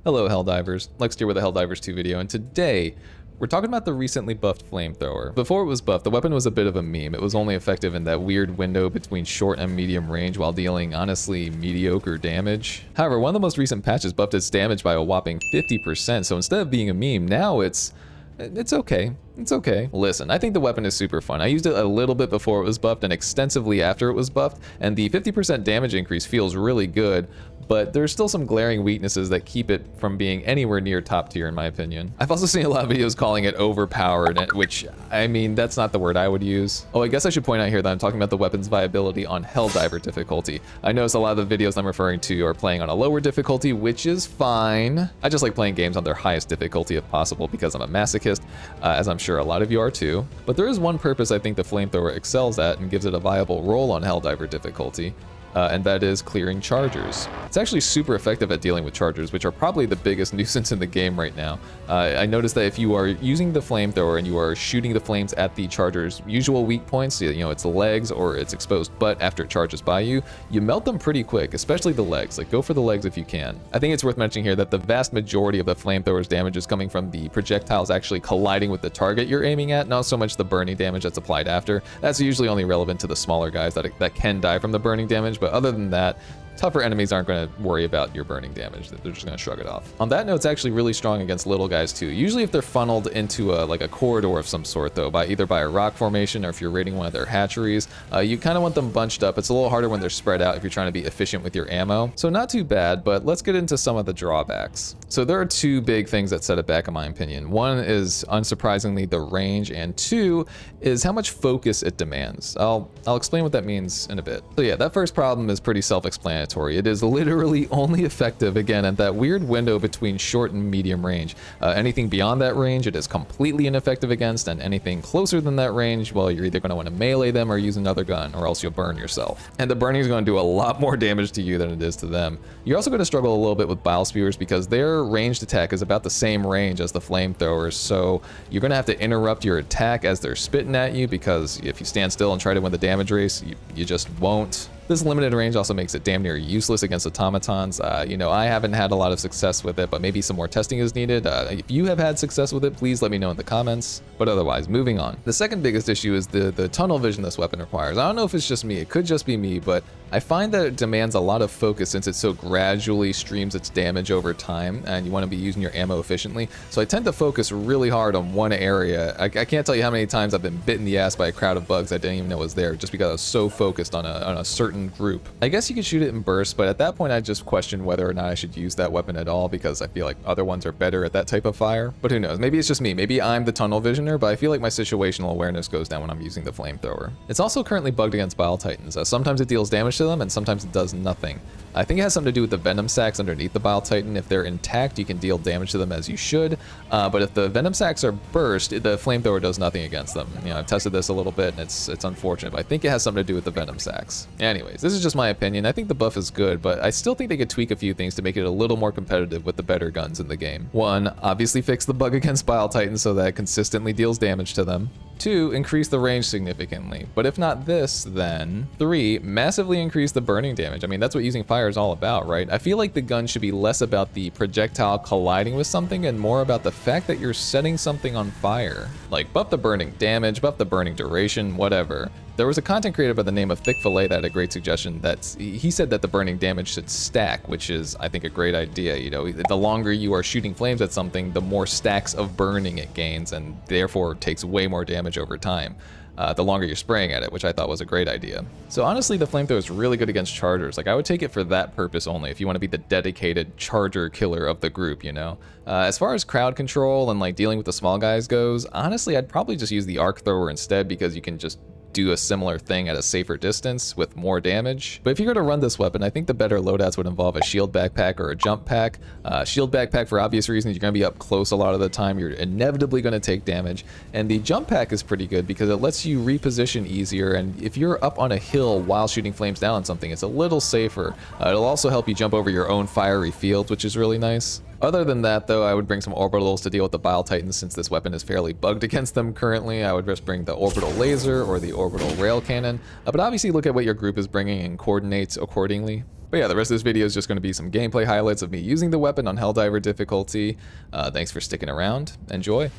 Hello Helldivers, Lex here with a Helldivers 2 video, and today we're talking about the recently buffed Flamethrower. Before it was buffed, the weapon was a bit of a meme. It was only effective in that weird window between short and medium range while dealing honestly mediocre damage. However, one of the most recent patches buffed its damage by a whopping 50%, so instead of being a meme, now it's okay. It's okay. Listen, I think the weapon is super fun. I used it a little bit before it was buffed and extensively after it was buffed, and the 50% damage increase feels really good, but there's still some glaring weaknesses that keep it from being anywhere near top tier in my opinion. I've also seen a lot of videos calling it overpowered, which, I mean, that's not the word I would use. Oh, I guess I should point out here that I'm talking about the weapon's viability on Helldiver difficulty. I notice a lot of the videos I'm referring to are playing on a lower difficulty, which is fine. I just like playing games on their highest difficulty if possible because I'm a masochist, as I'm sure a lot of you are too. But there is one purpose I think the Flamethrower excels at and gives it a viable role on Helldiver difficulty. And that is clearing chargers. It's actually super effective at dealing with chargers, which are probably the biggest nuisance in the game right now. I noticed that if you are using the Flamethrower and you are shooting the flames at the charger's usual weak points, you know, its legs or its exposed butt after it charges by you, you melt them pretty quick, especially the legs. Like, go for the legs if you can. I think it's worth mentioning here that the vast majority of the Flamethrower's damage is coming from the projectiles actually colliding with the target you're aiming at, not so much the burning damage that's applied after. That's usually only relevant to the smaller guys that can die from the burning damage, but other than that, tougher enemies aren't going to worry about your burning damage. They're just going to shrug it off. On that note, it's actually really strong against little guys too. Usually if they're funneled into like a corridor of some sort though, either by a rock formation or if you're raiding one of their hatcheries, you kind of want them bunched up. It's a little harder when they're spread out if you're trying to be efficient with your ammo. So not too bad, but let's get into some of the drawbacks. So there are two big things that set it back in my opinion. One is unsurprisingly the range, and two is how much focus it demands. I'll explain what that means in a bit. So yeah, that first problem is pretty self-explanatory. It is literally only effective, again, at that weird window between short and medium range. Anything beyond that range, it is completely ineffective against, and anything closer than that range, well, you're either going to want to melee them or use another gun, or else you'll burn yourself. And the burning is going to do a lot more damage to you than it is to them. You're also going to struggle a little bit with Bile Spewers because their ranged attack is about the same range as the Flamethrowers, so you're going to have to interrupt your attack as they're spitting at you, because if you stand still and try to win the damage race, you just won't. This limited range also makes it damn near useless against automatons. You know, I haven't had a lot of success with it, but maybe some more testing is needed. If you have had success with it, please let me know in the comments. But otherwise, moving on. The second biggest issue is the tunnel vision this weapon requires. I don't know if it's just me, it could just be me, but I find that it demands a lot of focus since it so gradually streams its damage over time, and you want to be using your ammo efficiently. So I tend to focus really hard on one area. I can't tell you how many times I've been bit in the ass by a crowd of bugs I didn't even know was there, just because I was so focused on a certain group. I guess you could shoot it in bursts, but at that point I just question whether or not I should use that weapon at all, because I feel like other ones are better at that type of fire. But who knows, maybe it's just me, maybe I'm the tunnel visioner, but I feel like my situational awareness goes down when I'm using the Flamethrower. It's also currently bugged against Bile Titans. Sometimes it deals damage to them and sometimes it does nothing. I think it has something to do with the venom sacs underneath the Bile Titan. If they're intact, you can deal damage to them as you should, but if the venom sacs are burst, the Flamethrower does nothing against them. You know, I've tested this a little bit and it's unfortunate, but I think it has something to do with the venom sacs. Anyways, this is just my opinion. I think the buff is good, but I still think they could tweak a few things to make it a little more competitive with the better guns in the game. One, obviously fix the bug against Bile Titans so that it consistently deals damage to them. 2, increase the range significantly, but if not this, then 3, massively increase the burning damage. I mean, that's what using fire is all about, right? I feel like the gun should be less about the projectile colliding with something and more about the fact that you're setting something on fire. Like, buff the burning damage, buff the burning duration, whatever. There was a content creator by the name of Thick Fillet that had a great suggestion. He said that the burning damage should stack, which is, I think, a great idea. You know, the longer you are shooting flames at something, the more stacks of burning it gains, and therefore takes way more damage over time. The longer you're spraying at it, which I thought was a great idea. So honestly, the Flamethrower is really good against chargers. Like, I would take it for that purpose only, if you want to be the dedicated charger killer of the group, you know? As far as crowd control and like dealing with the small guys goes, honestly, I'd probably just use the arc thrower instead, because you can just do a similar thing at a safer distance with more damage. But if you're going to run this weapon, I think the better loadouts would involve a shield backpack or a jump pack. Shield backpack, for obvious reasons, you're going to be up close a lot of the time, you're inevitably going to take damage, and the jump pack is pretty good because it lets you reposition easier, and if you're up on a hill while shooting flames down on something, it's a little safer. It'll also help you jump over your own fiery fields, which is really nice. Other than that, though, I would bring some orbitals to deal with the Bile Titans since this weapon is fairly bugged against them currently. I would just bring the orbital laser or the orbital rail cannon, but obviously look at what your group is bringing and coordinates accordingly. But yeah, the rest of this video is just going to be some gameplay highlights of me using the weapon on Helldiver difficulty. Thanks for sticking around. Enjoy.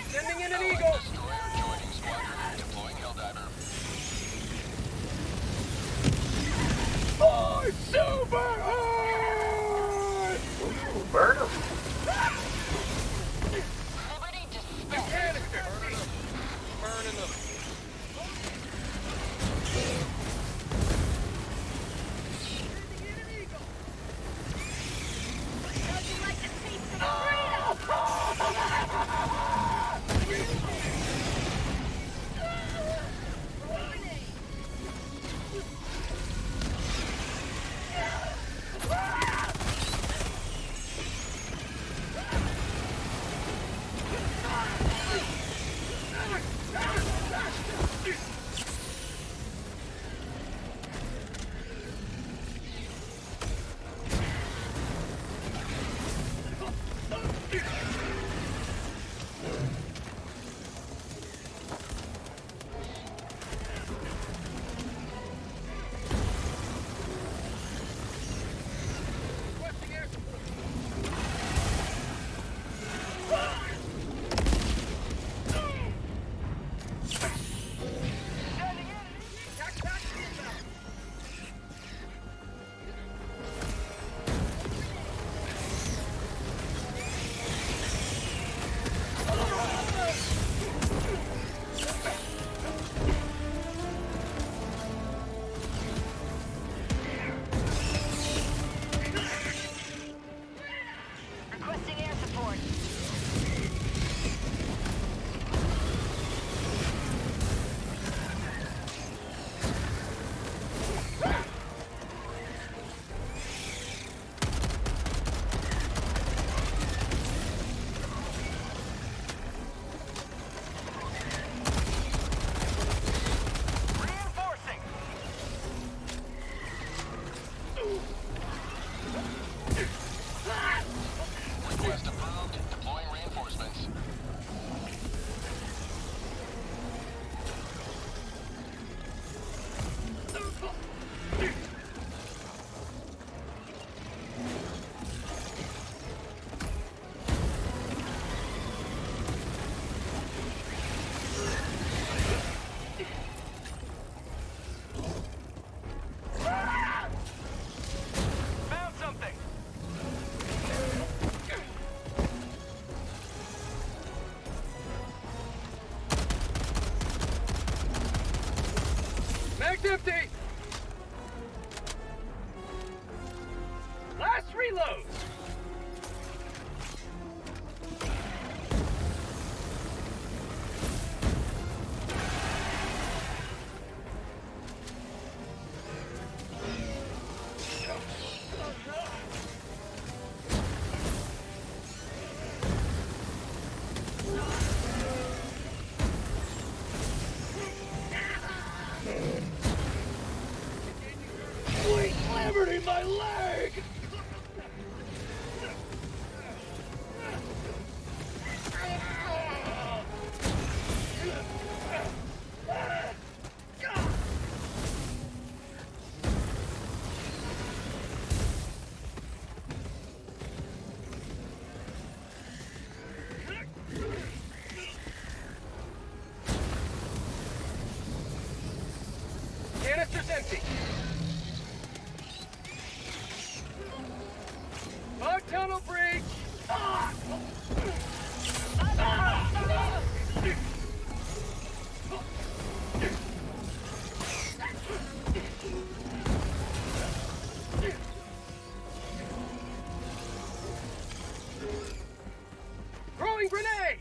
Sending in an eagle! Destroyer joining squadron, deploying Helldiver. Oh, super hard! Burn him. Liberty dispatch. Canister! Burning them. Sending in an eagle! How'd you like to taste some requesting air support. Reinforcing. Request approved, deploying reinforcements. Found something. Mag's empty. Last reload. Sweet liberty, my leg! Canister's empty. Bug tunnel breach. Throwing grenade.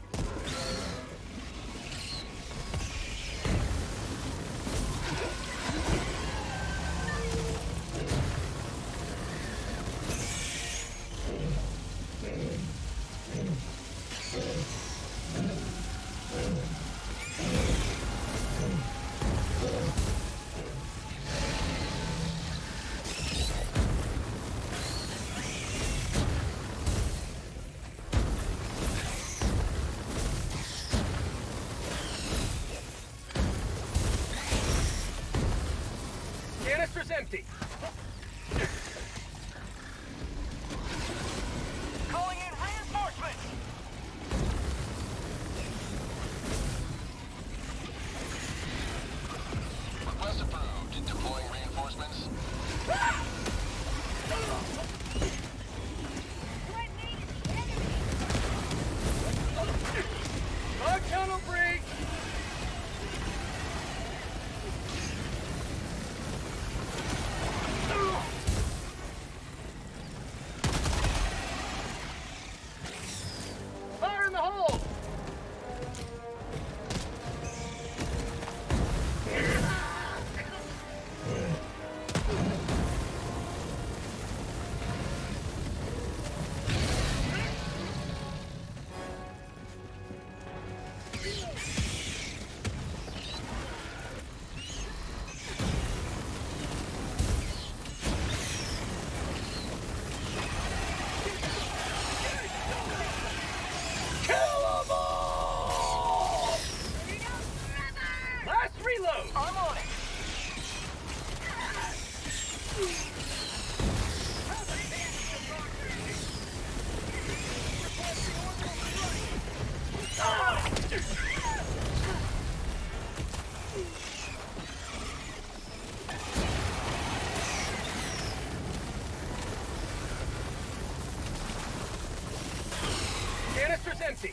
empty. Calling in reinforcements. Request approved. Deploying reinforcements. Bug tunnel breach. Fire in the hole. Last reload! I'm on it. Canister's empty.